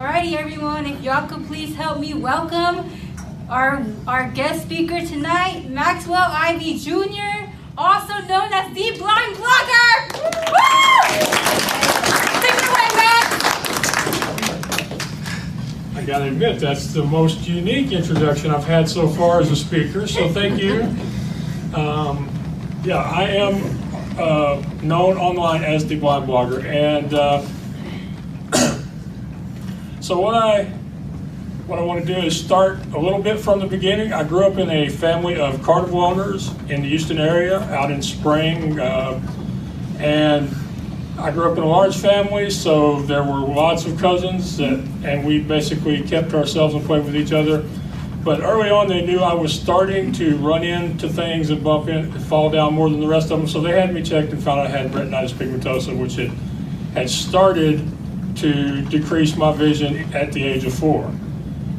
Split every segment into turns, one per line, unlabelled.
Alrighty everyone, if y'all could please help me welcome our guest speaker tonight, Maxwell Ivey Jr., also known as TheBlindBlogger! Woo! Take it away, Max!
I gotta admit, that's the most unique introduction I've had so far as a speaker, so thank you. Yeah, I am known online as TheBlindBlogger, and so what I want to do is start a little bit from the beginning. I grew up in a family of carnival owners in the Houston area, out in Spring, and I grew up in a large family, so there were lots of cousins, and we basically kept ourselves and played with each other. But early on, they knew I was starting to run into things and bump in and fall down more than the rest of them, so they had me checked and found I had retinitis pigmentosa, which had started to decrease my vision at the age of 4.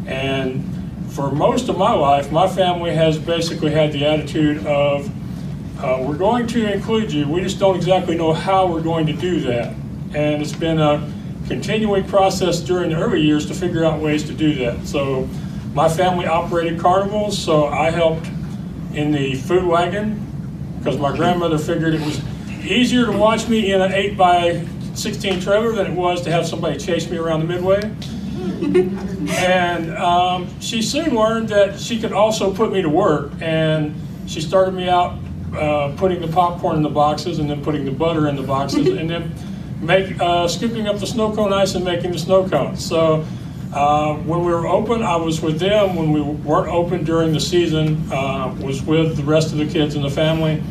And for most of my life, my family has basically had the attitude of, we're going to include you, we just don't exactly know how we're going to do that. And it's been a continuing process during the early years to figure out ways to do that. So my family operated carnivals, so I helped in the food wagon, because my grandmother figured it was easier to watch me in an 8x16 trailer than it was to have somebody chase me around the midway. And she soon learned that she could also put me to work, and she started me out putting the popcorn in the boxes and then putting the butter in the boxes and then scooping up the snow cone ice and making the snow cones. So when we were open, I was with them. When we weren't open during the season, was with the rest of the kids in the family.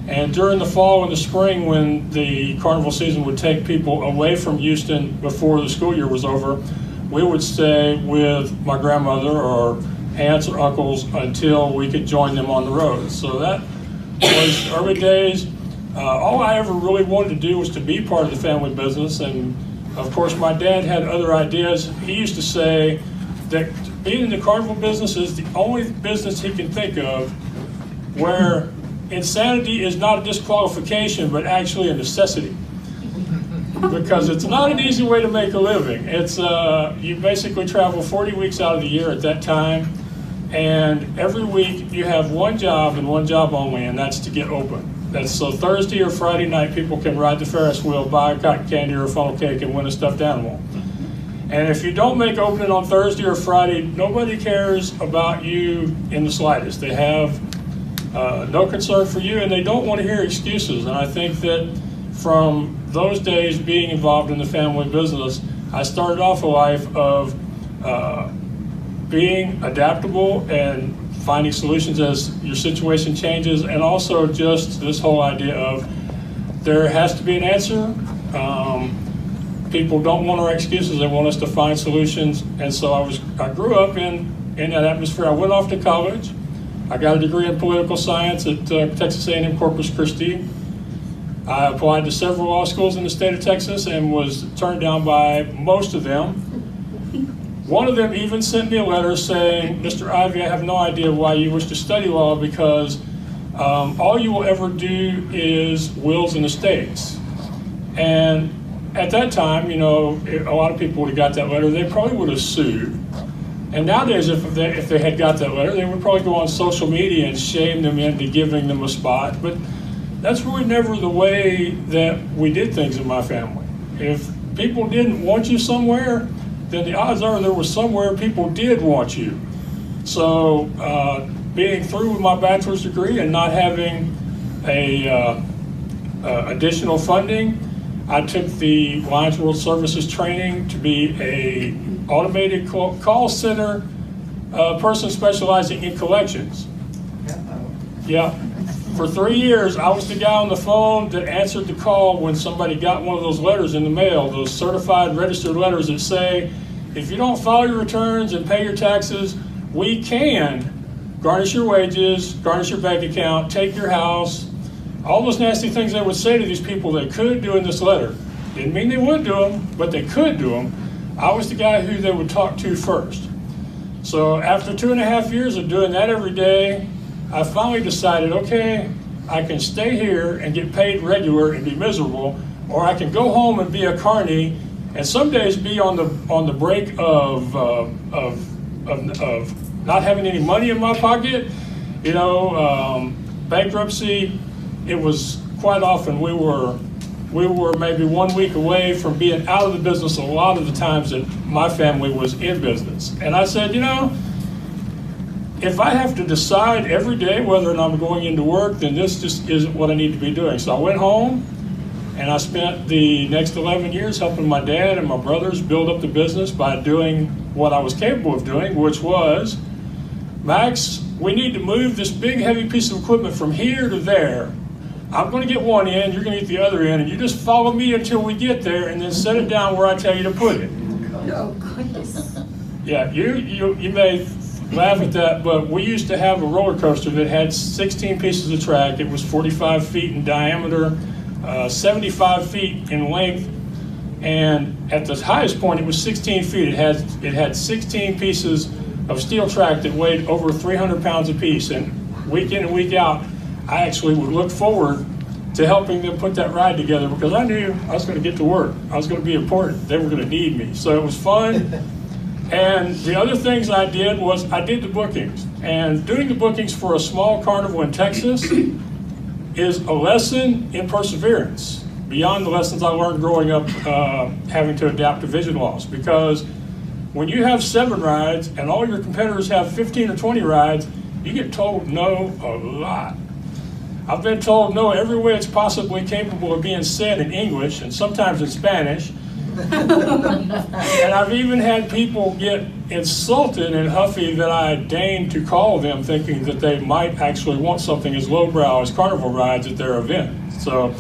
And during the fall and the spring, when the carnival season would take people away from Houston before the school year was over, we would stay with my grandmother or aunts or uncles until we could join them on the road. So that was early days. All I ever really wanted to do was to be part of the family business. And of course, my dad had other ideas. He used to say that being in the carnival business is the only business he can think of where insanity is not a disqualification, but actually a necessity. Because it's not an easy way to make a living. It's you basically travel 40 weeks out of the year at that time, and every week you have one job and one job only, and that's to get open. That's so Thursday or Friday night people can ride the Ferris wheel, buy a cotton candy or a funnel cake, and win a stuffed animal. And if you don't make opening on Thursday or Friday, nobody cares about you in the slightest. They have no concern for you, and they don't want to hear excuses. And I think that from those days being involved in the family business, I started off a life of being adaptable and finding solutions as your situation changes, and also just this whole idea of there has to be an answer. People don't want our excuses, they want us to find solutions. And so I grew up in that atmosphere. I went off to college. I got a degree in political science at Texas A&M Corpus Christi. I applied to several law schools in the state of Texas and was turned down by most of them. One of them even sent me a letter saying, Mr. Ivey, I have no idea why you wish to study law, because all you will ever do is wills and estates. And at that time, you know, a lot of people would have got that letter. They probably would have sued. And nowadays, if they had got that letter, they would probably go on social media and shame them into giving them a spot. But that's really never the way that we did things in my family. If people didn't want you somewhere, then the odds are there was somewhere people did want you. So being through with my bachelor's degree and not having additional funding, I took the Lions World Services training to be a automated call center person specializing in collections. Yeah. For 3 years, I was the guy on the phone that answered the call when somebody got one of those letters in the mail, those certified registered letters that say, if you don't file your returns and pay your taxes, we can garnish your wages, garnish your bank account, take your house, all those nasty things they would say to these people they could do in this letter. Didn't mean they would do them, but they could do them. I was the guy who they would talk to first. So after 2.5 years of doing that every day, I finally decided, okay, I can stay here and get paid regular and be miserable, or I can go home and be a carny and some days be on the break of not having any money in my pocket, bankruptcy. It was quite often we were maybe 1 week away from being out of the business a lot of the times that my family was in business. And I said, if I have to decide every day whether or not I'm going into work, then this just isn't what I need to be doing. So I went home and I spent the next 11 years helping my dad and my brothers build up the business by doing what I was capable of doing, which was, Max, we need to move this big heavy piece of equipment from here to there. I'm going to get one end, you're going to get the other end, and you just follow me until we get there, and then set it down where I tell you to put it.
Oh, goodness.
Yeah, you may laugh at that, but we used to have a roller coaster that had 16 pieces of track. It was 45 feet in diameter, 75 feet in length, and at the highest point it was 16 feet. It had 16 pieces of steel track that weighed over 300 pounds apiece, and week in and week out, I actually would look forward to helping them put that ride together because I knew I was going to get to work. I was going to be important. They were going to need me. So it was fun. And the other things I did was I did the bookings. And doing the bookings for a small carnival in Texas is a lesson in perseverance beyond the lessons I learned growing up having to adapt to vision loss. Because when you have 7 rides and all your competitors have 15 or 20 rides, you get told no a lot. I've been told no every way it's possibly capable of being said in English and sometimes in Spanish. And I've even had people get insulted and huffy that I deigned to call them thinking that they might actually want something as lowbrow as carnival rides at their event. So,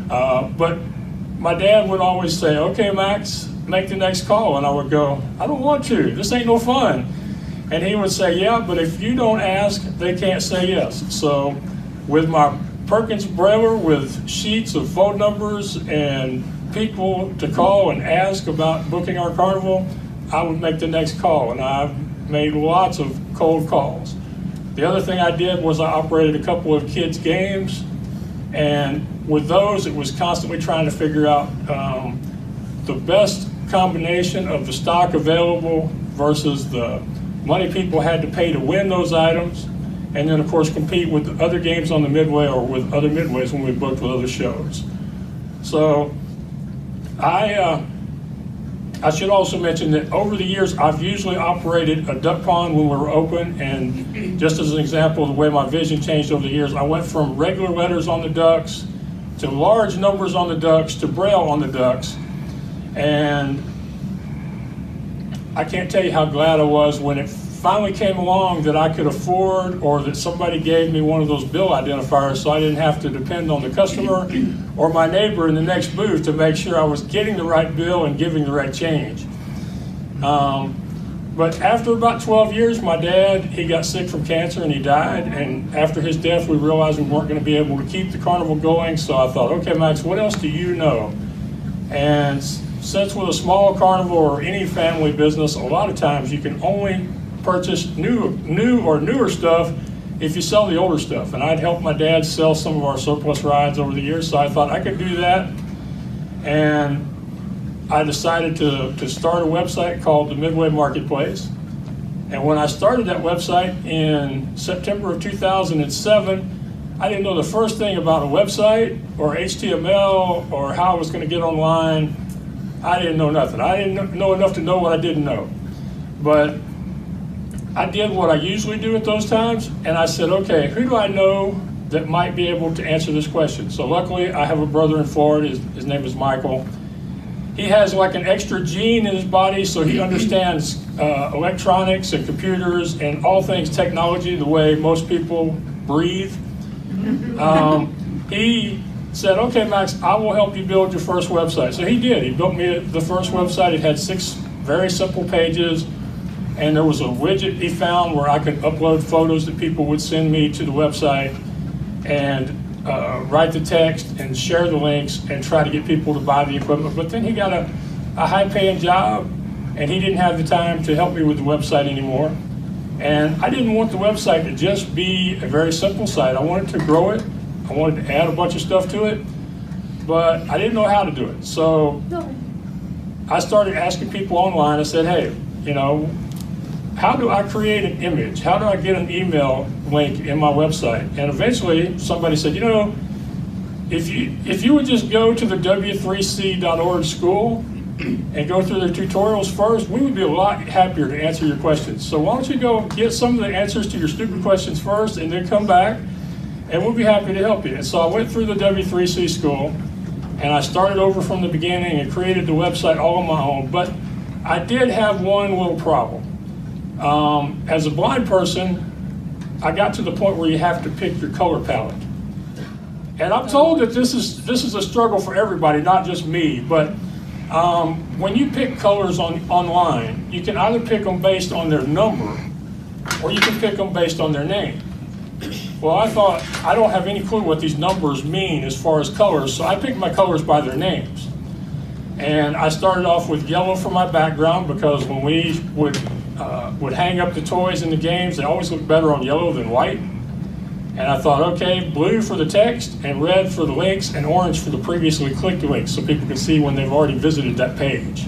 but my dad would always say, okay, Max, make the next call. And I would go, I don't want to, this ain't no fun. And he would say, yeah, but if you don't ask, they can't say yes. So with my Perkins Braille with sheets of phone numbers and people to call and ask about booking our carnival, I would make the next call, and I've made lots of cold calls. The other thing I did was I operated a couple of kids' games, and with those it was constantly trying to figure out the best combination of the stock available versus the money people had to pay to win those items, and then of course compete with other games on the midway or with other midways when we booked with other shows. So I should also mention that over the years I've usually operated a duck pond when we were open, and just as an example of the way my vision changed over the years, I went from regular letters on the ducks to large numbers on the ducks to Braille on the ducks, and I can't tell you how glad I was when it finally came along that I could afford, or that somebody gave me one of those bill identifiers so I didn't have to depend on the customer or my neighbor in the next booth to make sure I was getting the right bill and giving the right change. But after about 12 years, my dad, he got sick from cancer and he died, and after his death we realized we weren't going to be able to keep the carnival going, so I thought, okay, Max, what else do you know? And since with a small carnival or any family business, a lot of times you can only purchase new or newer stuff if you sell the older stuff. And I'd helped my dad sell some of our surplus rides over the years, so I thought I could do that. And I decided to start a website called the Midway Marketplace. And when I started that website in September of 2007, I didn't know the first thing about a website or HTML or how I was going to get online. I didn't know nothing. I didn't know enough to know what I didn't know. But I did what I usually do at those times, and I said, okay, who do I know that might be able to answer this question? So luckily, I have a brother in Florida. His name is Michael. He has like an extra gene in his body, so he understands electronics and computers and all things technology the way most people breathe. He said, okay, Max, I will help you build your first website. So he did. He built me the first website. It had 6 very simple pages. And there was a widget he found where I could upload photos that people would send me to the website and write the text and share the links and try to get people to buy the equipment. But then he got a high-paying job, and he didn't have the time to help me with the website anymore. And I didn't want the website to just be a very simple site. I wanted to grow it. I wanted to add a bunch of stuff to it, but I didn't know how to do it. So I started asking people online. I said, hey, you know, how do I create an image? How do I get an email link in my website? And eventually somebody said, you know, if you would just go to the w3c.org school and go through their tutorials first, we would be a lot happier to answer your questions. So why don't you go get some of the answers to your stupid questions first and then come back, and we'll be happy to help you. And so I went through the W3C school, and I started over from the beginning and created the website all on my own. But I did have one little problem. As a blind person, I got to the point where you have to pick your color palette. And I'm told that this is a struggle for everybody, not just me, but when you pick colors online, you can either pick them based on their number, or you can pick them based on their name. Well, I thought, I don't have any clue what these numbers mean as far as colors, so I picked my colors by their names. And I started off with yellow for my background, because when we would hang up the toys in the games, they always look better on yellow than white. And I thought, okay, blue for the text, and red for the links, and orange for the previously clicked links, so people can see when they've already visited that page.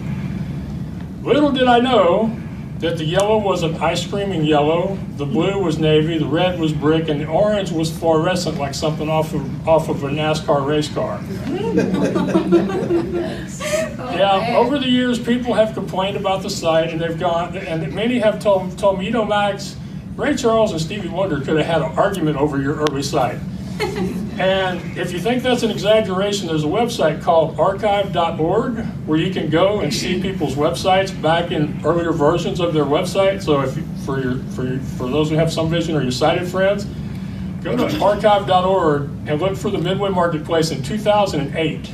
Little did I know that the yellow was an ice creaming yellow, the blue was navy, the red was brick, and the orange was fluorescent, like something off of a NASCAR race car. Yeah, over the years, people have complained about the site, and they've gone, and many have told me, you know, Max, Ray Charles and Stevie Wonder could have had an argument over your early site. And if you think that's an exaggeration, there's a website called archive.org where you can go and see people's websites back in earlier versions of their website. So if for those who have some vision or your sighted friends, go to archive.org and look for the Midway Marketplace in 2008.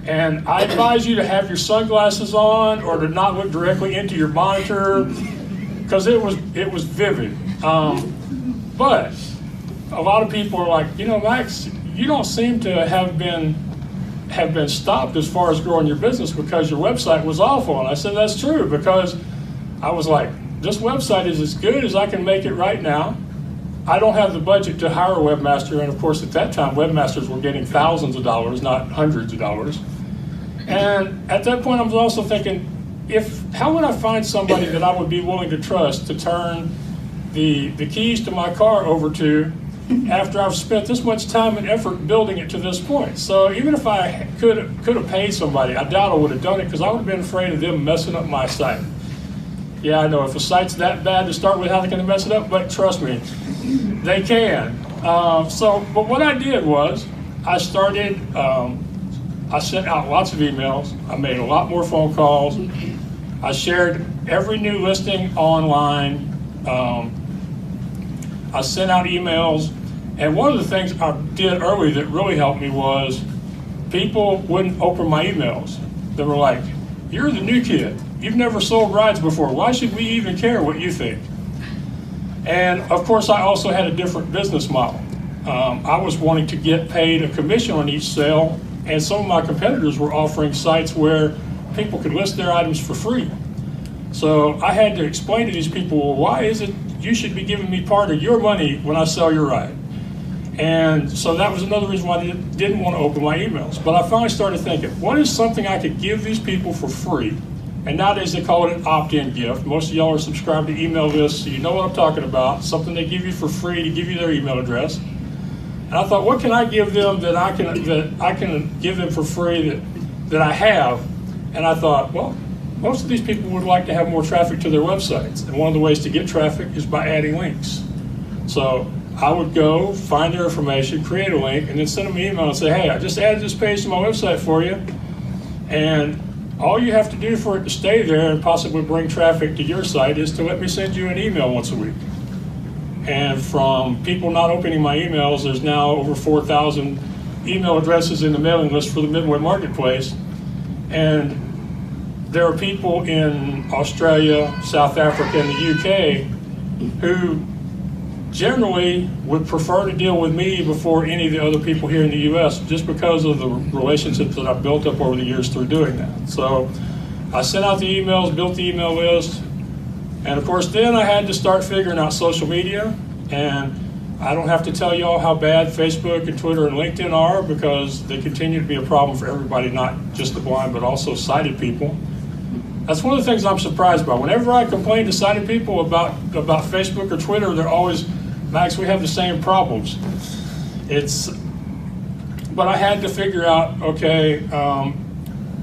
And I advise you to have your sunglasses on or to not look directly into your monitor, because it was vivid. But a lot of people are like, you know, Max, you don't seem to have been stopped as far as growing your business because your website was awful. And I said, that's true, because I was like, this website is as good as I can make it right now. I don't have the budget to hire a webmaster, and of course at that time webmasters were getting thousands of dollars, not hundreds of dollars. And at that point I was also thinking, how would I find somebody that I would be willing to trust to turn the keys to my car over to after I've spent this much time and effort building it to this point? So even if I could have paid somebody, I doubt I would have done it, because I would have been afraid of them messing up my site. Yeah, I know, if a site's that bad to start with, how they can mess it up, but trust me, they can. But what I did was, I started, I sent out lots of emails, I made a lot more phone calls, I shared every new listing online, I sent out emails, and one of the things I did early that really helped me was people wouldn't open my emails. They were like, you're the new kid, you've never sold rides before, why should we even care what you think? And of course I also had a different business model. I was wanting to get paid a commission on each sale, and some of my competitors were offering sites where people could list their items for free. So I had to explain to these people, well, why is it you should be giving me part of your money when I sell your ride? And so that was another reason why I didn't want to open my emails. But I finally started thinking, what is something I could give these people for free? And nowadays they call it an opt-in gift. Most of y'all are subscribed to email lists, so you know what I'm talking about. Something they give you for free to give you their email address. And I thought, what can I give them that I can give them for free that I have? And I thought, well, most of these people would like to have more traffic to their websites. And one of the ways to get traffic is by adding links. So I would go find their information, create a link, and then send them an email and say, hey, I just added this page to my website for you. And all you have to do for it to stay there and possibly bring traffic to your site is to let me send you an email once a week. And from people not opening my emails, there's now over 4,000 email addresses in the mailing list for the Midway Marketplace. And there are people in Australia, South Africa, and the UK who generally would prefer to deal with me before any of the other people here in the US, just because of the relationships that I've built up over the years through doing that. So I sent out the emails, built the email list, and of course then I had to start figuring out social media. And I don't have to tell y'all how bad Facebook and Twitter and LinkedIn are, because they continue to be a problem for everybody, not just the blind, but also sighted people. That's one of the things I'm surprised by. Whenever I complain to sighted people about Facebook or Twitter, they're always, Max, we have the same problems. But I had to figure out, okay,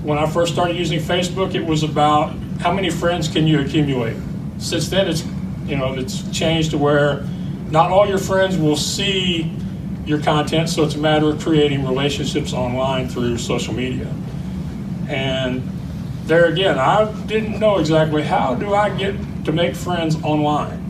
when I first started using Facebook, it was about how many friends can you accumulate. Since then, it's changed to where not all your friends will see your content, so it's a matter of creating relationships online through social media. And there again, I didn't know exactly how do I get to make friends online.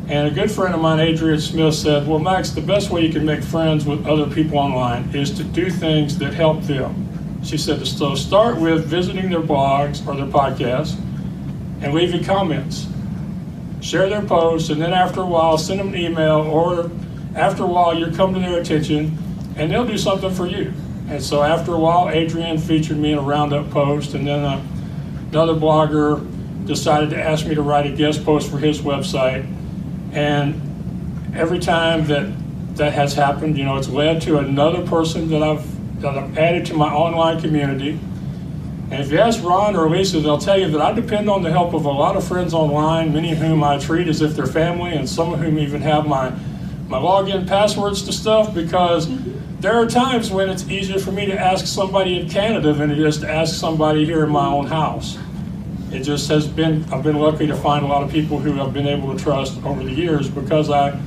And a good friend of mine, Adrian Smith, said, well, Max, the best way you can make friends with other people online is to do things that help them. She said, so start with visiting their blogs or their podcasts and leaving comments. Share their posts, and then after a while, send them an email, or after a while, you come to their attention, and they'll do something for you. And so after a while, Adrian featured me in a roundup post, and then another blogger decided to ask me to write a guest post for his website. And every time that has happened, it's led to another person that I've added to my online community. And if you ask Ron or Lisa, they'll tell you that I depend on the help of a lot of friends online, many of whom I treat as if they're family, and some of whom even have my login passwords to stuff, because there are times when it's easier for me to ask somebody in Canada than it is to ask somebody here in my own house. It just has been, I've been lucky to find a lot of people who I've been able to trust over the years, because I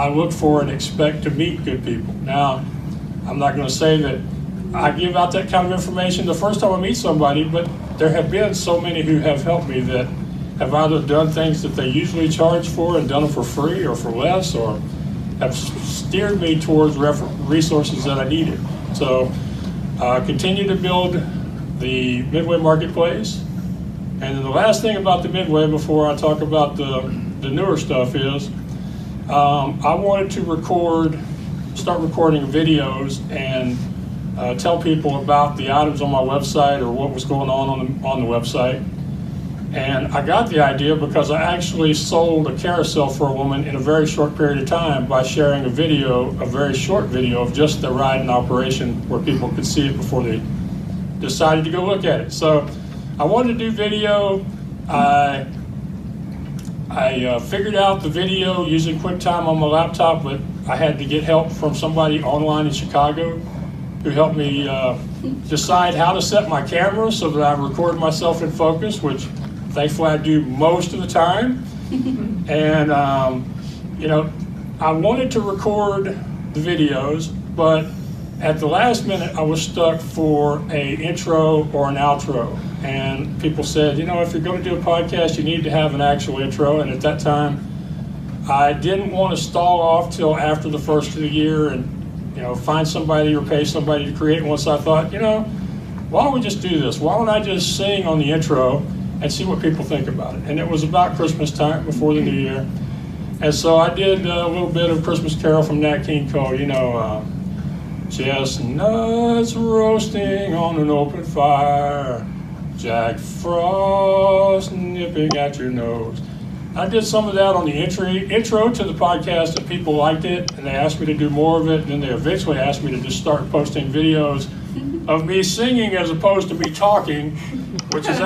look for and expect to meet good people. Now, I'm not going to say that I give out that kind of information the first time I meet somebody, but there have been so many who have helped me that have either done things that they usually charge for and done them for free or for less, or have steered me towards resources that I needed. So continue to build the Midway Marketplace. And then the last thing about the Midway before I talk about the newer stuff is I wanted to start recording videos and tell people about the items on my website or what was going on the website. And I got the idea because I actually sold a carousel for a woman in a very short period of time by sharing a very short video of just the ride and operation where people could see it before they decided to go look at it. So I wanted to do video. I figured out the video using QuickTime on my laptop, but I had to get help from somebody online in Chicago who helped me decide how to set my camera so that I record myself in focus, which thankfully I do most of the time. And I wanted to record the videos, but at the last minute I was stuck for an intro or an outro. And people said, if you're going to do a podcast, you need to have an actual intro. And at that time, I didn't want to stall off till after the first of the year and find somebody or pay somebody to create one. So I thought, why don't we just do this? Why don't I just sing on the intro and see what people think about it? And it was about Christmas time, before the New Year. And so I did a little bit of Christmas Carol from Nat King Cole, chestnuts roasting on an open fire, Jack Frost nipping at your nose. I did some of that on the intro to the podcast, and people liked it, and they asked me to do more of it, and then they eventually asked me to just start posting videos of me singing as opposed to me talking, which is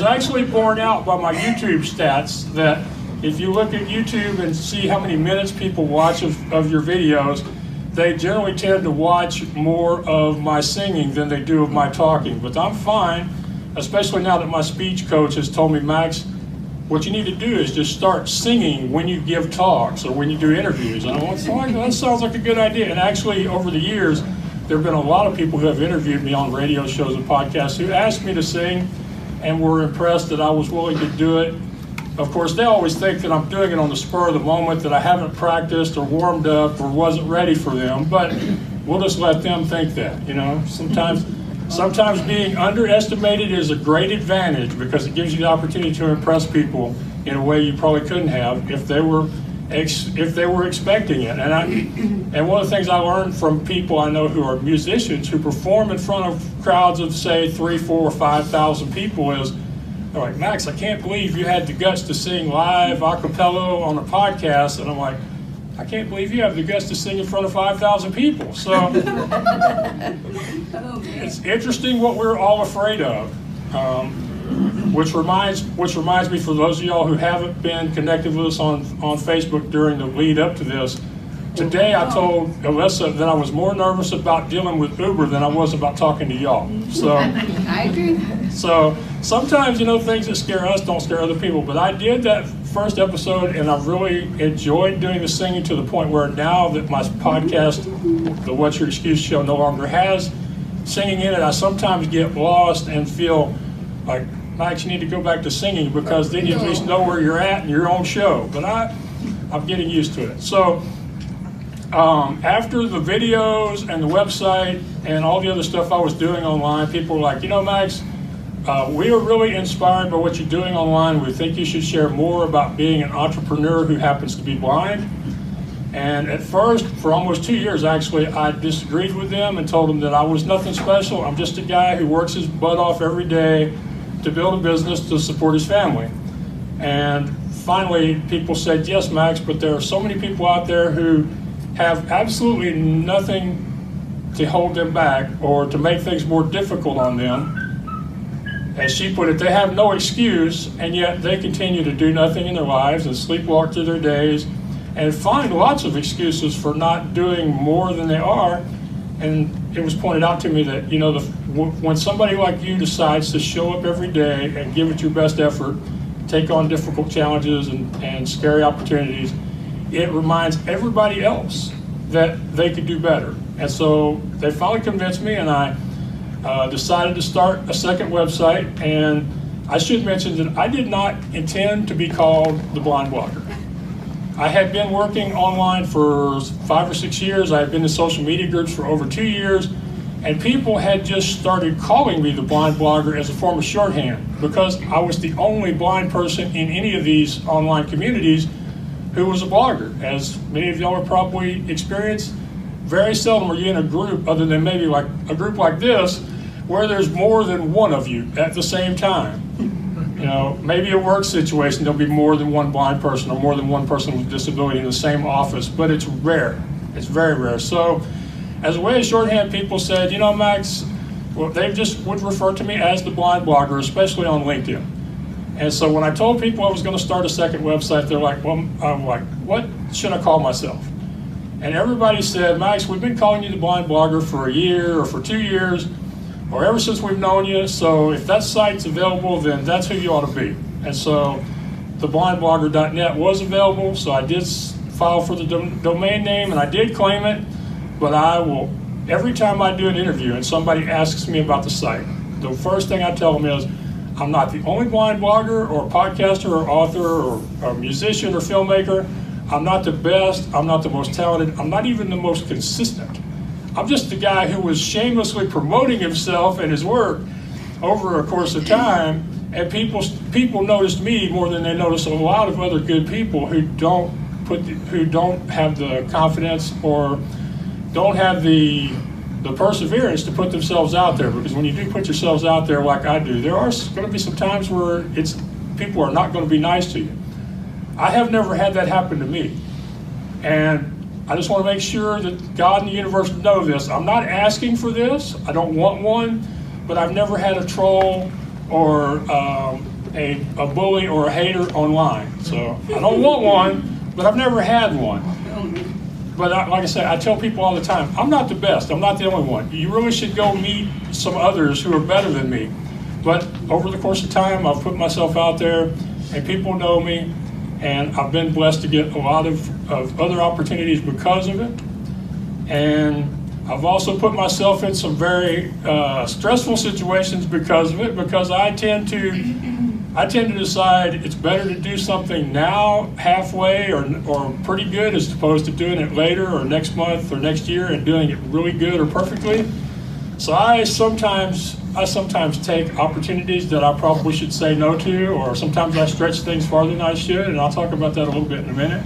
actually borne out by my YouTube stats, that if you look at YouTube and see how many minutes people watch of your videos, they generally tend to watch more of my singing than they do of my talking. But I'm fine, especially now that my speech coach has told me, Max, what you need to do is just start singing when you give talks or when you do interviews. And I went, that sounds like a good idea. And actually, over the years, there have been a lot of people who have interviewed me on radio shows and podcasts who asked me to sing and were impressed that I was willing to do it. Of course, they always think that I'm doing it on the spur of the moment, that I haven't practiced or warmed up or wasn't ready for them, but we'll just let them think that, Sometimes being underestimated is a great advantage, because it gives you the opportunity to impress people in a way you probably couldn't have if they were expecting it. And one of the things I learned from people I know who are musicians who perform in front of crowds of, say, 3,000, 4,000, or 5,000 people is, they're like, Max, I can't believe you had the guts to sing live a cappella on a podcast. And I'm like, I can't believe you have the guts to sing in front of 5,000 people. So it's interesting what we're all afraid of. Which reminds me, for those of y'all who haven't been connected with us on Facebook during the lead up to this, today I told Alyssa that I was more nervous about dealing with Uber than I was about talking to y'all. So
I agree.
So sometimes, things that scare us don't scare other people. But I did that first episode, and I've really enjoyed doing the singing to the point where now that my podcast, the What's Your Excuse show, no longer has singing in it, I sometimes get lost and feel like, Max, you need to go back to singing, because then you at least know where you're at in your own show. But I'm getting used to it. So after the videos and the website and all the other stuff I was doing online, people were like, Max, we are really inspired by what you're doing online. We think you should share more about being an entrepreneur who happens to be blind. And at first, for almost 2 years actually, I disagreed with them and told them that I was nothing special. I'm just a guy who works his butt off every day to build a business to support his family. And finally, people said, yes, Max, but there are so many people out there who have absolutely nothing to hold them back or to make things more difficult on them. As she put it, they have no excuse, and yet they continue to do nothing in their lives and sleepwalk through their days and find lots of excuses for not doing more than they are. And it was pointed out to me that, when somebody like you decides to show up every day and give it your best effort, take on difficult challenges and scary opportunities, it reminds everybody else that they could do better. And so they finally convinced me, and I decided to start a second website. And I should mention that I did not intend to be called The Blind Blogger. I had been working online for 5 or 6 years. I had been in social media groups for over 2 years, and people had just started calling me The Blind Blogger as a form of shorthand, because I was the only blind person in any of these online communities who was a blogger. As many of y'all have probably experienced, very seldom are you in a group, other than maybe like a group like this, where there's more than one of you at the same time. Maybe a work situation, there'll be more than one blind person or more than one person with disability in the same office, but it's rare. It's very rare. So as a way of shorthand, people said, Max, well, they just would refer to me as The Blind Blogger, especially on LinkedIn. And so when I told people I was going to start a second website, they're like, well, I'm like, what should I call myself? And everybody said, Max, we've been calling you The Blind Blogger for a year or for 2 years, or ever since we've known you. So if that site's available, then that's who you ought to be. And so TheBlindBlogger.net was available, so I did file for the domain name, and I did claim it. But I will, every time I do an interview and somebody asks me about the site, the first thing I tell them is, I'm not the only blind blogger or podcaster or author or musician or filmmaker. I'm not the best, I'm not the most talented, I'm not even the most consistent. I'm just the guy who was shamelessly promoting himself and his work over a course of time, and people noticed me more than they noticed a lot of other good people who don't have the confidence or don't have the perseverance to put themselves out there. Because when you do put yourselves out there like I do, there are going to be some times where people are not going to be nice to you. I have never had that happen to me, and I just want to make sure that God and the universe know this. I'm not asking for this. I don't want one, but I've never had a troll or a bully or a hater online. So I don't want one, but I've never had one. But like I said, I tell people all the time, I'm not the best. I'm not the only one. You really should go meet some others who are better than me. But over the course of time, I've put myself out there, and people know me. And I've been blessed to get a lot of other opportunities because of it. And I've also put myself in some very stressful situations because of it, because I tend to decide it's better to do something now halfway or pretty good as opposed to doing it later or next month or next year and doing it really good or perfectly. So I sometimes take opportunities that I probably should say no to, or sometimes I stretch things farther than I should, and I'll talk about that a little bit in a minute.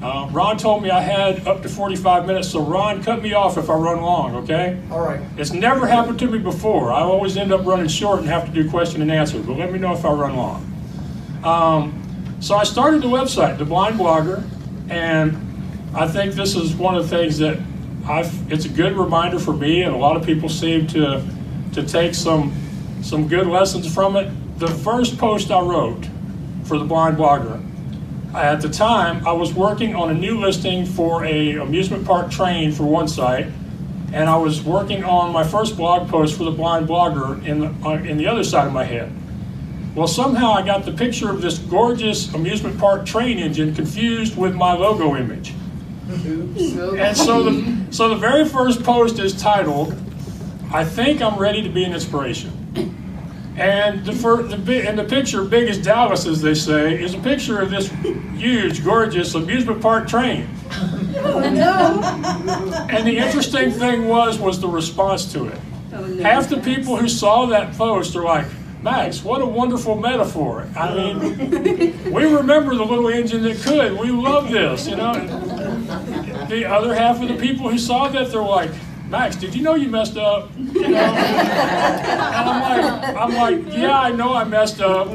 Ron told me I had up to 45 minutes, so Ron, cut me off if I run long, okay?
All right.
It's never happened to me before. I always end up running short and have to do question and answer, but let me know if I run long. So I started the website, The Blind Blogger, and I think this is one of the things that it's a good reminder for me, and a lot of people seem to take some good lessons from it. The first post I wrote for The Blind Blogger, at the time I was working on a new listing for a amusement park train for one site, and I was working on my first blog post for The Blind Blogger in the other side of my head. Well, somehow I got the picture of this gorgeous amusement park train engine confused with my logo image. And so the very first post is titled, "I think I'm ready to be an inspiration." And the picture, big as Dallas, as they say, is a picture of this huge, gorgeous amusement park train.
Oh, no.
And the interesting thing was the response to it.
Oh, no.
Half the people who saw that post are like, "Max, what a wonderful metaphor. I mean, we remember the little engine that could. We love this, you know." The other half of the people who saw that, they're like, "Max, did you know you messed up?" You know? And I'm like, yeah, I know I messed up,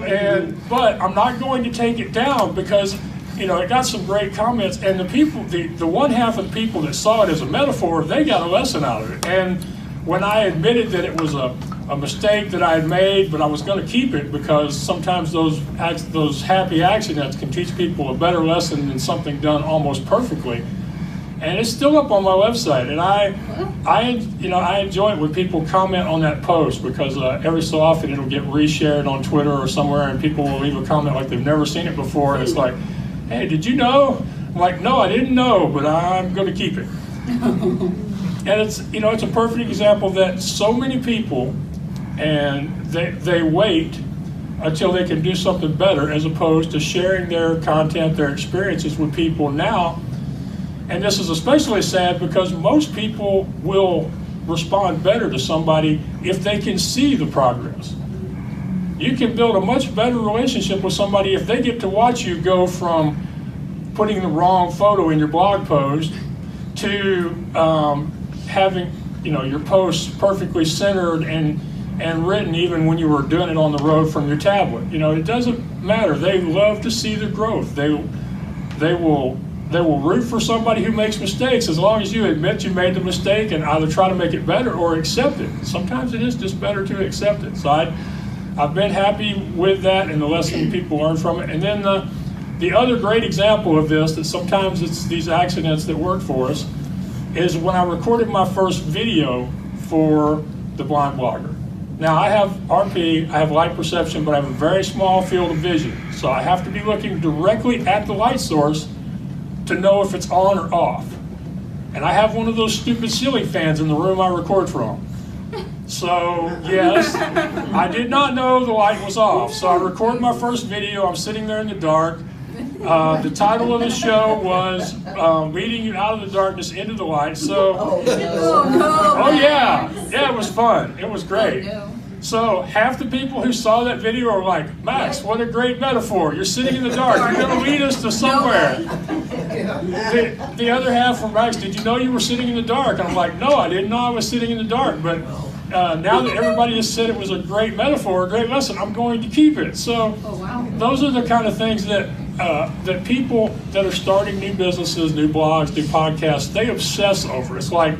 but I'm not going to take it down because, you know, it got some great comments, and the one half of the people that saw it as a metaphor, they got a lesson out of it. And when I admitted that it was a mistake that I had made, but I was going to keep it because sometimes those happy accidents can teach people a better lesson than something done almost perfectly. And it's still up on my website, and I enjoy it when people comment on that post because every so often it'll get reshared on Twitter or somewhere, and people will leave a comment like they've never seen it before, and it's like, "Hey, did you know?" I'm like, "No, I didn't know, but I'm going to keep it." And it's a perfect example that so many people, and they wait until they can do something better as opposed to sharing their content, their experiences with people now. And this is especially sad because most people will respond better to somebody if they can see the progress. You can build a much better relationship with somebody if they get to watch you go from putting the wrong photo in your blog post to having your posts perfectly centered and written even when you were doing it on the road from your tablet. It doesn't matter. They love to see the growth. They will root for somebody who makes mistakes as long as you admit you made the mistake and either try to make it better or accept it. Sometimes it is just better to accept it. So I've been happy with that and the lesson people learn from it. And then the other great example of this, that sometimes it's these accidents that work for us, is when I recorded my first video for The Blind Blogger. Now I have RP, I have light perception, but I have a very small field of vision. So I have to be looking directly at the light source to know if it's on or off. And I have one of those stupid ceiling fans in the room I record from. So yes, I did not know the light was off. So I recorded my first video, I'm sitting there in the dark. The title of the show was Leading You Out of the Darkness Into the Light. So, oh yeah, it was fun. It was great. So half the people who saw that video are like, "Max, what a great metaphor. You're sitting in the dark. You're going to lead us to somewhere." The other half were, "Max, did you know you were sitting in the dark?" And I'm like, "No, I didn't know I was sitting in the dark. But now that everybody has said it was a great metaphor, a great lesson, I'm going to keep it." So those are the kind of things that people that are starting new businesses, new blogs, new podcasts, they obsess over. It's like,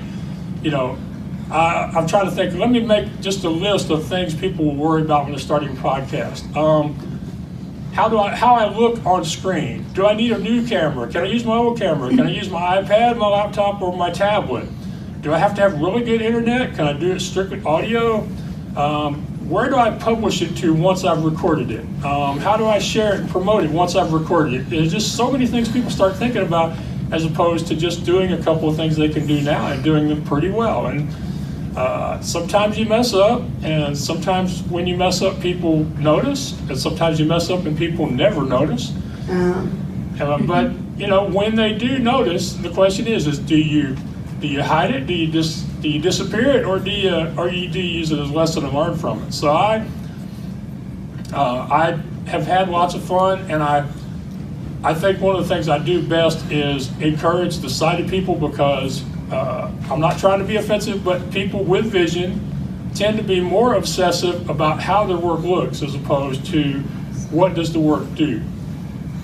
I'm trying to think, let me make just a list of things people will worry about when they're starting a podcast. How I look on screen. Do I need a new camera? Can I use my old camera? Can I use my iPad, my laptop, or my tablet? Do I have to have really good internet? Can I do it strictly audio? Where do I publish it to once I've recorded it? How do I share it and promote it once I've recorded it? There's just so many things people start thinking about as opposed to just doing a couple of things they can do now and doing them pretty well. And sometimes you mess up, and sometimes when you mess up, people notice, and sometimes you mess up and people never notice. But when they do notice, the question is do you hide it? Do you disappear it, or do you use it as a lesson and learn from it? So I have had lots of fun, and I think one of the things I do best is encourage the sighted people because I'm not trying to be offensive, but people with vision tend to be more obsessive about how their work looks as opposed to what does the work do.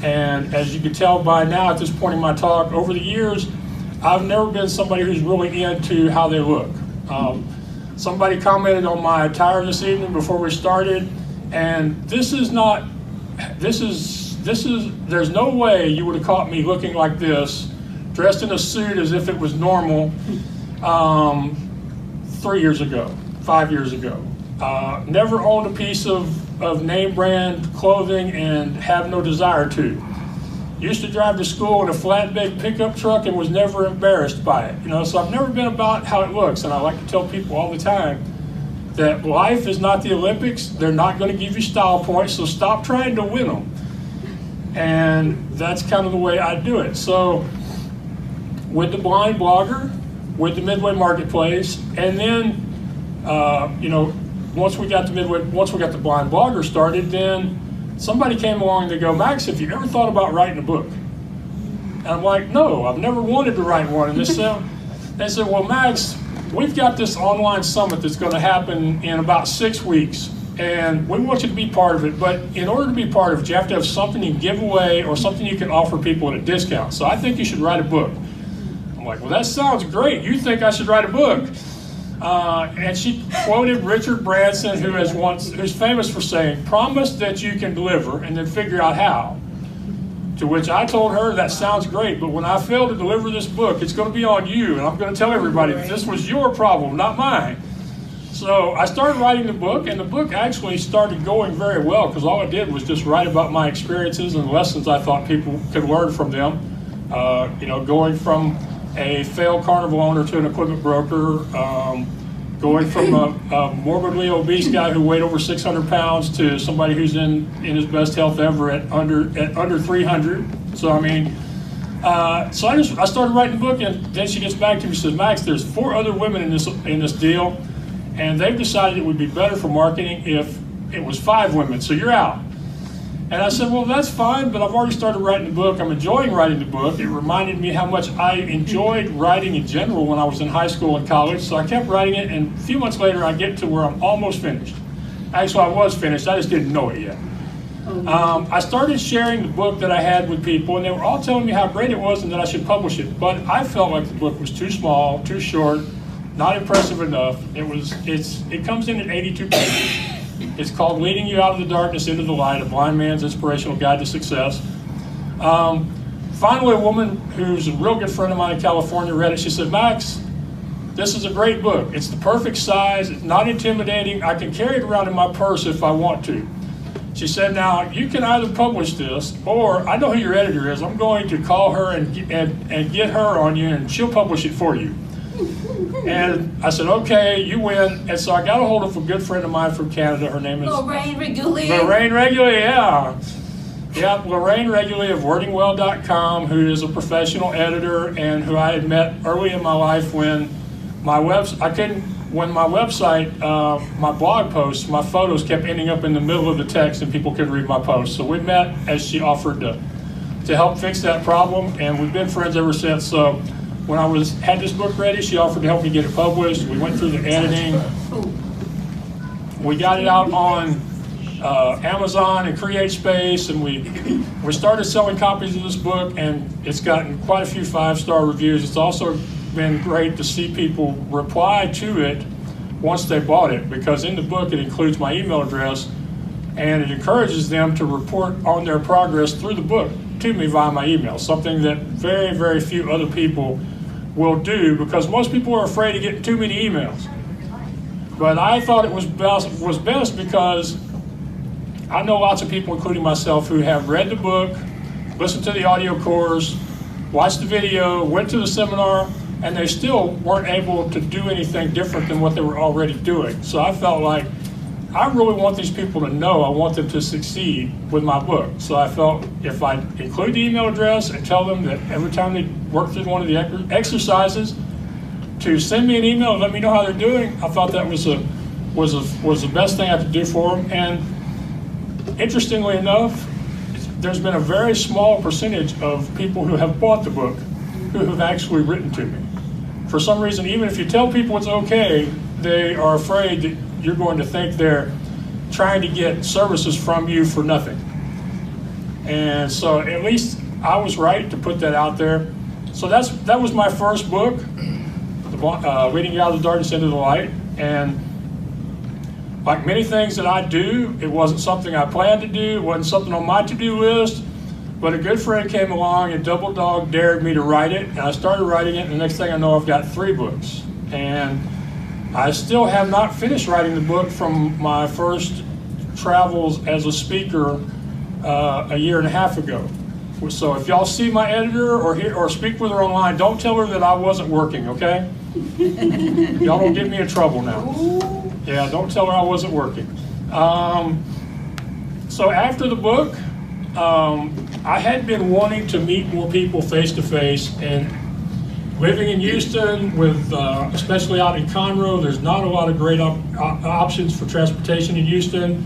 And as you can tell by now at this point in my talk, over the years, I've never been somebody who's really into how they look. Somebody commented on my attire this evening before we started, and there's no way you would have caught me looking like this, dressed in a suit as if it was normal 3 years ago, 5 years ago. Never owned a piece of name brand clothing and have no desire to. Used to drive to school in a flatbed pickup truck and was never embarrassed by it. So I've never been about how it looks, and I like to tell people all the time that life is not the Olympics. They're not going to give you style points, so stop trying to win them. And that's kind of the way I do it. So with the Blind Blogger, with the Midway Marketplace, and then once we got the Blind Blogger started, then somebody came along and they go, Max, have you ever thought about writing a book? And I'm like, no, I've never wanted to write one. And they said, well, Max, we've got this online summit that's going to happen in about 6 weeks, and we want you to be part of it. But in order to be part of it, you have to have something you can give away or something you can offer people at a discount. So I think you should write a book. I'm like, well, that sounds great. You think I should write a book? And she quoted Richard Branson, who's famous for saying, promise that you can deliver and then figure out how. To which I told her, that sounds great, but when I fail to deliver this book, it's going to be on you, and I'm going to tell everybody that this was your problem, not mine. So I started writing the book, and the book actually started going very well, because all I did was just write about my experiences and lessons I thought people could learn from them. Going from a failed carnival owner to an equipment broker, going from a morbidly obese guy who weighed over 600 pounds to somebody who's in his best health ever at under 300. So I started writing the book, and then she gets back to me and says, Max, there's 4 other women in this deal, and they've decided it would be better for marketing if it was 5 women, so you're out. And I said, well, that's fine, but I've already started writing the book. I'm enjoying writing the book. It reminded me how much I enjoyed writing in general when I was in high school and college, so I kept writing it, and a few months later I get to where I'm almost finished. Actually, I was finished, I just didn't know it yet. I started sharing the book that I had with people, and they were all telling me how great it was and that I should publish it, but I felt like the book was too small, too short, not impressive enough. It comes in at 82 pages. It's called Leading You Out of the Darkness into the Light, A Blind Man's Inspirational Guide to Success. Finally, a woman who's a real good friend of mine in California read it. She said, Max, this is a great book. It's the perfect size. It's not intimidating. I can carry it around in my purse if I want to. She said, now, you can either publish this, or I know who your editor is. I'm going to call her and get her on you, and she'll publish it for you. And I said, okay, you win. And so I got a hold of a good friend of mine from Canada. Her name is
Lorraine Reguly.
Lorraine Reguly, yeah. Yeah, Lorraine Reguly of wordingwell.com, who is a professional editor and who I had met early in my life when my website, my blog posts, my photos kept ending up in the middle of the text and people couldn't read my posts. So we met as she offered to help fix that problem, and we've been friends ever since. So when I had this book ready, she offered to help me get it published. We went through the editing. We got it out on Amazon and CreateSpace, and we started selling copies of this book, and it's gotten quite a few 5-star reviews. It's also been great to see people reply to it once they bought it, because in the book it includes my email address, and it encourages them to report on their progress through the book to me via my email, something that very, very few other people will do, because most people are afraid of getting too many emails. But I thought it was best because I know lots of people, including myself, who have read the book, listened to the audio course, watched the video, went to the seminar, and they still weren't able to do anything different than what they were already doing. So I felt like I really want these people to know, I want them to succeed with my book. So I felt if I include the email address and tell them that every time they work through one of the exercises to send me an email and let me know how they're doing, I thought that was the best thing I could do for them. And interestingly enough, there's been a very small percentage of people who have bought the book who have actually written to me. For some reason, even if you tell people it's okay, they are afraid that you're going to think they're trying to get services from you for nothing. And so at least I was right to put that out there. So that was my first book, Leading You Out of the Darkness into the Light. And like many things that I do, it wasn't something I planned to do, it wasn't something on my to-do list, but a good friend came along and double dog dared me to write it, and I started writing it, and the next thing I know, I've got 3 books. And I still have not finished writing the book from my first travels as a speaker a year and a half ago. So if y'all see my editor or speak with her online, don't tell her that I wasn't working, okay? Y'all don't get me in trouble now. Yeah, don't tell her I wasn't working. So after the book, I had been wanting to meet more people face to face, and living in Houston, with especially out in Conroe, there's not a lot of great options for transportation in Houston.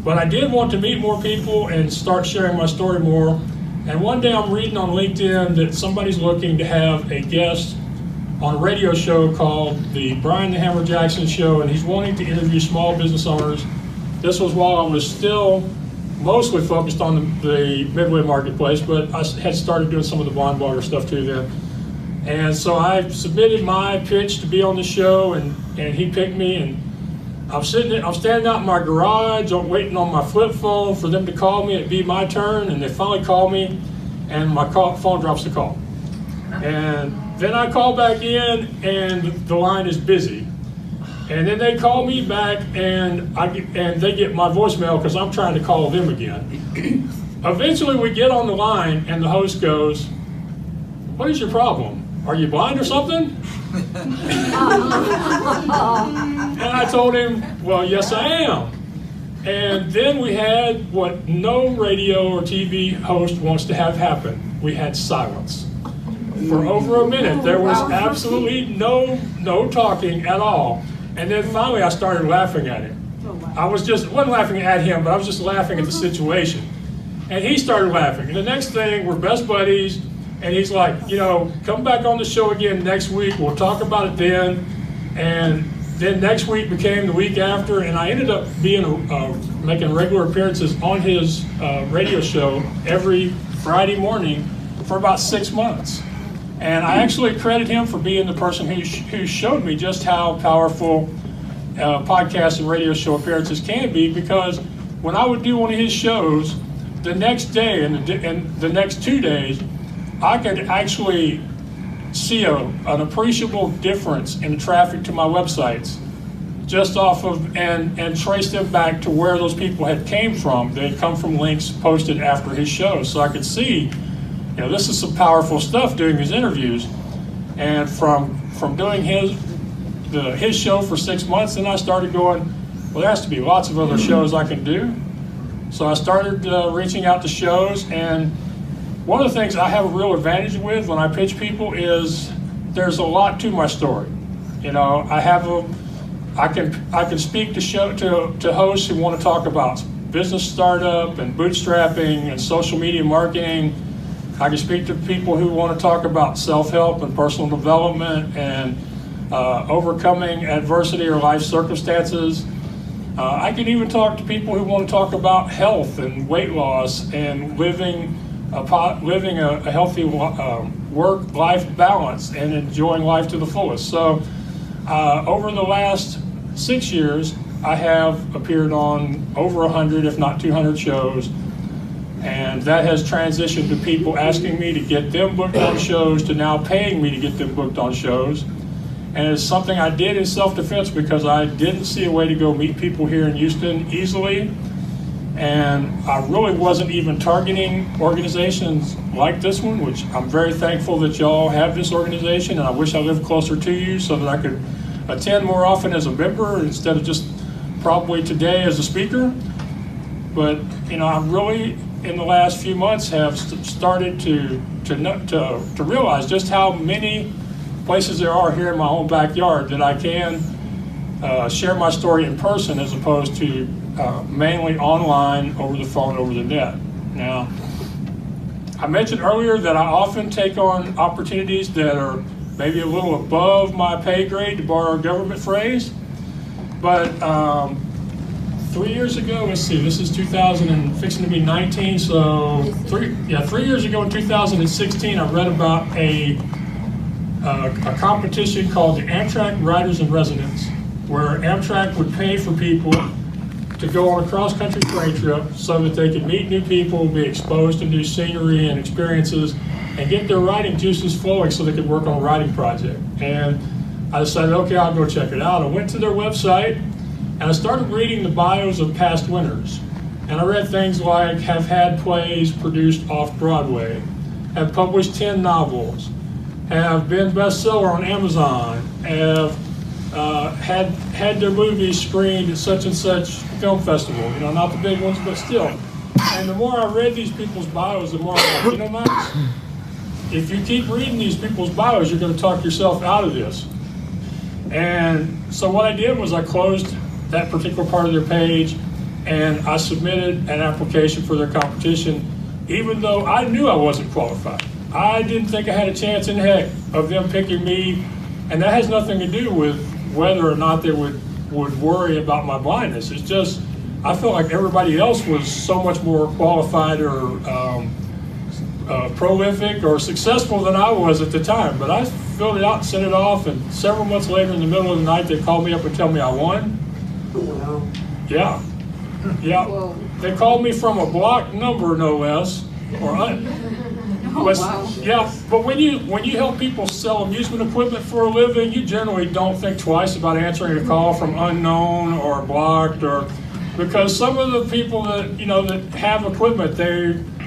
But I did want to meet more people and start sharing my story more. And one day I'm reading on LinkedIn that somebody's looking to have a guest on a radio show called the Brian the Hammer Jackson Show, and he's wanting to interview small business owners. This was while I was still mostly focused on the Midway marketplace, but I had started doing some of the BlindBlogger stuff too then. And so I submitted my pitch to be on the show, and he picked me, and I'm standing out in my garage, I'm waiting on my flip phone for them to call me. It'd be my turn, and they finally call me, and my phone drops the call. And then I call back in, and the line is busy. And then they call me back, and they get my voicemail because I'm trying to call them again. Eventually, we get on the line, and the host goes, "What is your problem? Are you blind or something?" And I told him, "Well, yes, I am." And then we had what no radio or TV host wants to have happen. We had silence. For over a minute, there was absolutely no talking at all. And then finally I started laughing at him. Wasn't laughing at him, but I was just laughing at the situation. And he started laughing. And the next thing, we're best buddies, and he's like, come back on the show again next week, we'll talk about it then. And then next week became the week after, and I ended up making regular appearances on his radio show every Friday morning for about 6 months. And I actually credit him for being the person who showed me just how powerful podcast and radio show appearances can be, because when I would do one of his shows, the next day and the next 2 days, I could actually see an appreciable difference in the traffic to my websites just off of, and trace them back to where those people had came from. They had come from links posted after his show. So I could see, this is some powerful stuff doing these interviews. And from doing his show for 6 months, then I started going, well, there has to be lots of other shows I can do. So I started reaching out to shows, and one of the things I have a real advantage with when I pitch people is there's a lot to my story. I can speak to hosts who want to talk about business startup and bootstrapping and social media marketing. I can speak to people who want to talk about self-help and personal development and overcoming adversity or life circumstances. I can even talk to people who want to talk about health and weight loss and living a healthy work-life balance and enjoying life to the fullest. So over the last 6 years, I have appeared on over 100, if not 200 shows. And that has transitioned to people asking me to get them booked on shows to now paying me to get them booked on shows. And it's something I did in self-defense because I didn't see a way to go meet people here in Houston easily. And I really wasn't even targeting organizations like this one, which I'm very thankful that y'all have this organization, and I wish I lived closer to you so that I could attend more often as a member instead of just probably today as a speaker. But I really, in the last few months, have started to realize just how many places there are here in my own backyard that I can share my story in person as opposed to mainly online, over the phone, over the net. Now, I mentioned earlier that I often take on opportunities that are maybe a little above my pay grade, to borrow a government phrase, but 3 years ago, let's see, this is 2000 and fixing to be 19, so 3 years ago in 2016, I read about a competition called the Amtrak Riders in Residence, where Amtrak would pay for people to go on a cross-country train trip so that they could meet new people, be exposed to new scenery and experiences, and get their writing juices flowing so they could work on a writing project. And I decided, okay, I'll go check it out. I went to their website, and I started reading the bios of past winners. And I read things like, have had plays produced off-Broadway, have published 10 novels, have been bestseller on Amazon, have had their movies screened at such and such film festival, you know, not the big ones, but still. And the more I read these people's bios, the more I'm like, you know, Max, if you keep reading these people's bios, you're going to talk yourself out of this. And so what I did was I closed that particular part of their page, and I submitted an application for their competition, even though I knew I wasn't qualified. I didn't think I had a chance in heck of them picking me, and that has nothing to do with whether or not they would worry about my blindness. It's just, I felt like everybody else was so much more qualified or prolific or successful than I was at the time. But I filled it out and sent it off, and several months later in the middle of the night, they called me up and tell me I won.
Wow.
Yeah.
Whoa.
They called me from a blocked number, no less.
Wow.
Yeah, but when you help people sell amusement equipment for a living, you generally don't think twice about answering a call from unknown or blocked, or because some of the people that that have equipment,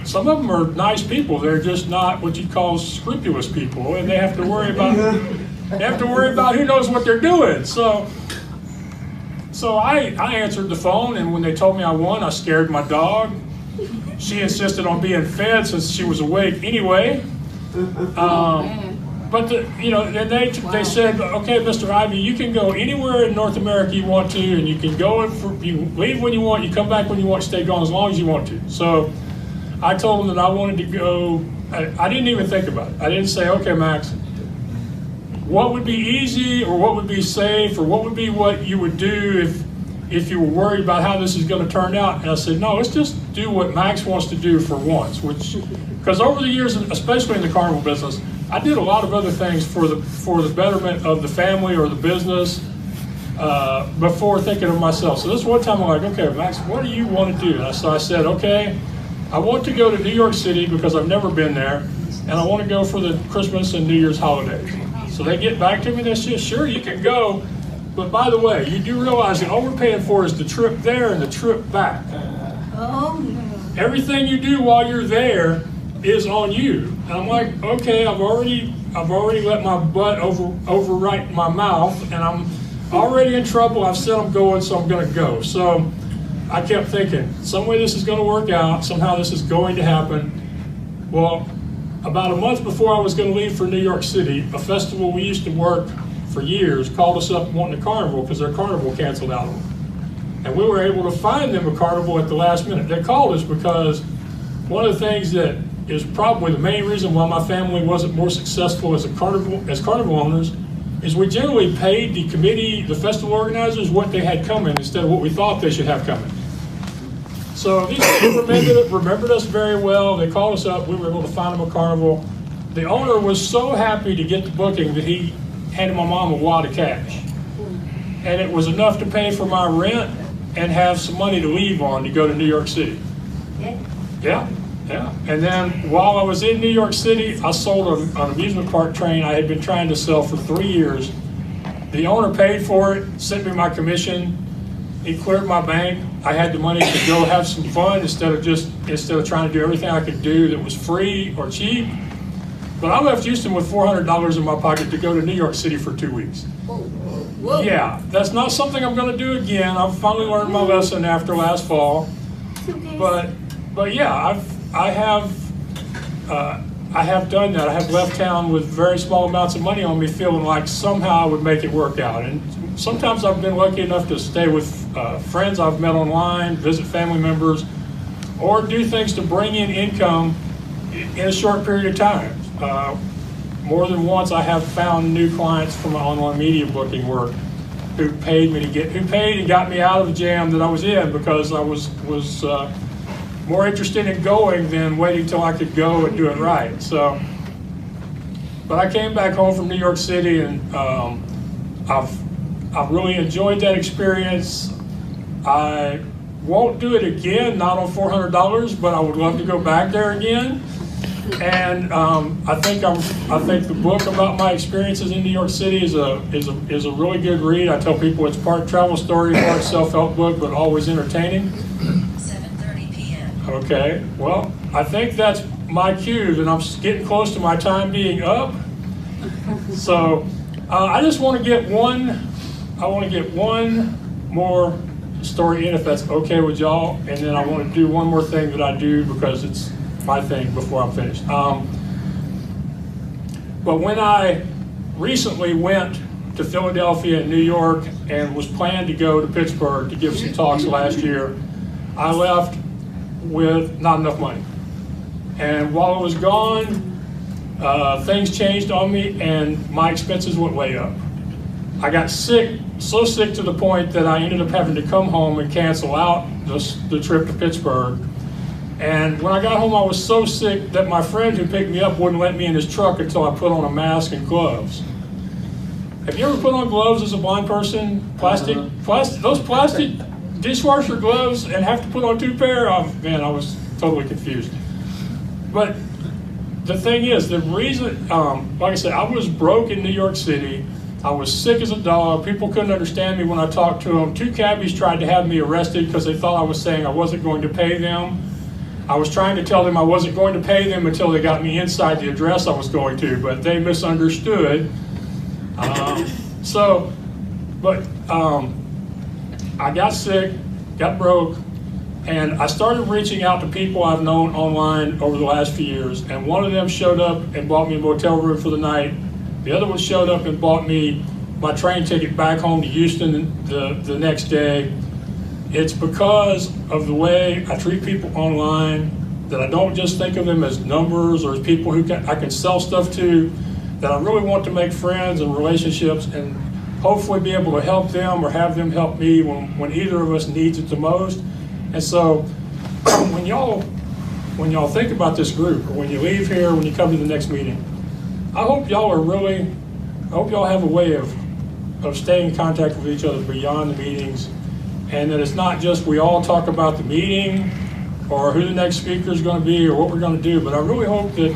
some of them are nice people. They're just not what you call scrupulous people, and they have to worry about who knows what they're doing. So I answered the phone, and when they told me I won, I scared my dog. She insisted on being fed since she was awake anyway. But then they said, okay, Mr. Ivey, you can go anywhere in North America you want to, and you can go you leave when you want, you come back when you want, stay gone as long as you want to. So I told them that I wanted to go. I didn't even think about it. I didn't say, okay, Max, what would be easy, or what would be safe, or what would be what you would do if you were worried about how this is going to turn out. And I said, no, let's just do what Max wants to do for once, because over the years, especially in the carnival business, I did a lot of other things for the betterment of the family or the business before thinking of myself. So this one time I'm like, okay, Max, what do you want to do? And so I said, okay, I want to go to New York City because I've never been there, and I want to go for the Christmas and New Year's holidays. So they get back to me, they say, sure, you can go. But by the way, you do realize that all we're paying for is the trip there and the trip back.
Oh, no.
Everything you do while you're there is on you. And I'm like, okay, I've already let my butt overwrite my mouth, and I'm already in trouble. I've said I'm going, so I'm going to go. So I kept thinking, some way this is going to work out. Somehow this is going to happen. Well, about a month before I was going to leave for New York City, a festival we used to work for years called us up wanting a carnival because their carnival canceled out on them. And we were able to find them a carnival at the last minute. They called us because one of the things that is probably the main reason why my family wasn't more successful as carnival owners is we generally paid the committee, the festival organizers, what they had coming instead of what we thought they should have coming. So these people remembered us very well. They called us up. We were able to find them a carnival. The owner was so happy to get the booking that he handed my mom a wad of cash. And it was enough to pay for my rent and have some money to leave on to go to New York City. Yeah. And then while I was in New York City, I sold an amusement park train I had been trying to sell for 3 years. The owner paid for it, sent me my commission. He cleared my bank. I had the money to go have some fun instead of trying to do everything I could do that was free or cheap. But I left Houston with $400 in my pocket to go to New York City for 2 weeks.
Whoa.
Yeah, that's not something I'm going to do again. I've finally learned my lesson after last fall. But yeah, I have done that. I have left town with very small amounts of money on me, feeling like somehow I would make it work out. And sometimes I've been lucky enough to stay with friends I've met online, visit family members, or do things to bring in income in a short period of time. More than once I have found new clients from my online media booking work who paid and got me out of the jam that I was in, because I was more interested in going than waiting till I could go and do it right. So, but I came back home from New York City, and I've really enjoyed that experience. I won't do it again, not on $400, but I would love to go back there again. And I think the book about my experiences in New York City is a really good read. I tell people it's part travel story, part self-help book, but always entertaining.
7:30 p.m.
Okay, well, I think that's my cue, and I'm getting close to my time being up. So I just want to get one. I want to get one more story in, if that's okay with y'all, and then I want to do one more thing that I do because it's my thing before I'm finished. But when I recently went to Philadelphia and New York and was planned to go to Pittsburgh to give some talks last year, I left with not enough money. And while I was gone, things changed on me and my expenses went way up. I got sick, so sick to the point that I ended up having to come home and cancel out the trip to Pittsburgh. And when I got home, I was so sick that my friend who picked me up wouldn't let me in his truck until I put on a mask and gloves. Have you ever put on gloves as a blind person? Those plastic dishwasher gloves, and have to put on 2 pair? Oh man, I was totally confused. But the thing is, the reason, like I said, I was broke in New York City. I was sick as a dog. People couldn't understand me when I talked to them. 2 cabbies tried to have me arrested because they thought I was saying I wasn't going to pay them. I was trying to tell them I wasn't going to pay them until they got me inside the address I was going to, but they misunderstood. I got sick, got broke, and I started reaching out to people I've known online over the last few years, and one of them showed up and bought me a motel room for the night. The other one showed up and bought me my train ticket back home to Houston the next day. It's because of the way I treat people online, that I don't just think of them as numbers or as people who I can sell stuff to, that I really want to make friends and relationships and hopefully be able to help them or have them help me when either of us needs it the most. And so when y'all think about this group, or when you leave here, when you come to the next meeting, I hope y'all have a way of staying in contact with each other beyond the meetings, and that it's not just we all talk about the meeting or who the next speaker is going to be or what we're going to do, but I really hope that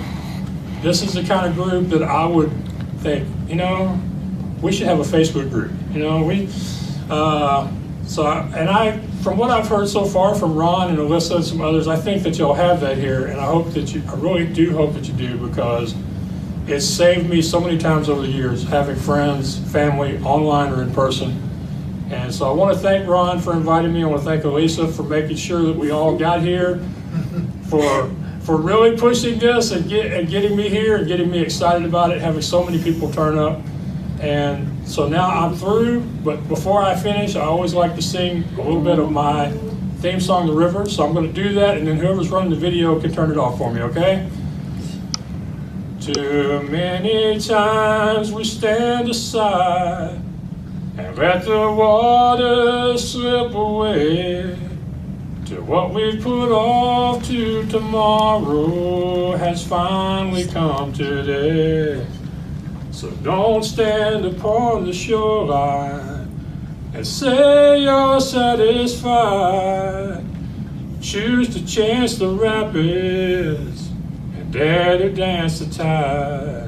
this is the kind of group that I would think, we should have a Facebook group. From what I've heard so far from Ron and Alyssa and some others, I think that you'll have that here, and I really do hope that you do, because it's saved me so many times over the years, having friends, family, online or in person. And so I want to thank Ron for inviting me. I want to thank Elisa for making sure that we all got here, for really pushing this and getting me here and getting me excited about it, having so many people turn up. And so now I'm through, but before I finish, I always like to sing a little bit of my theme song, The River. So I'm going to do that, and then whoever's running the video can turn it off for me, okay? Too many times we stand aside and let the water slip away, till what we put off to tomorrow has finally come today. So don't stand upon the shoreline and say you're satisfied. Choose to chase the rapids and dare to dance the tide.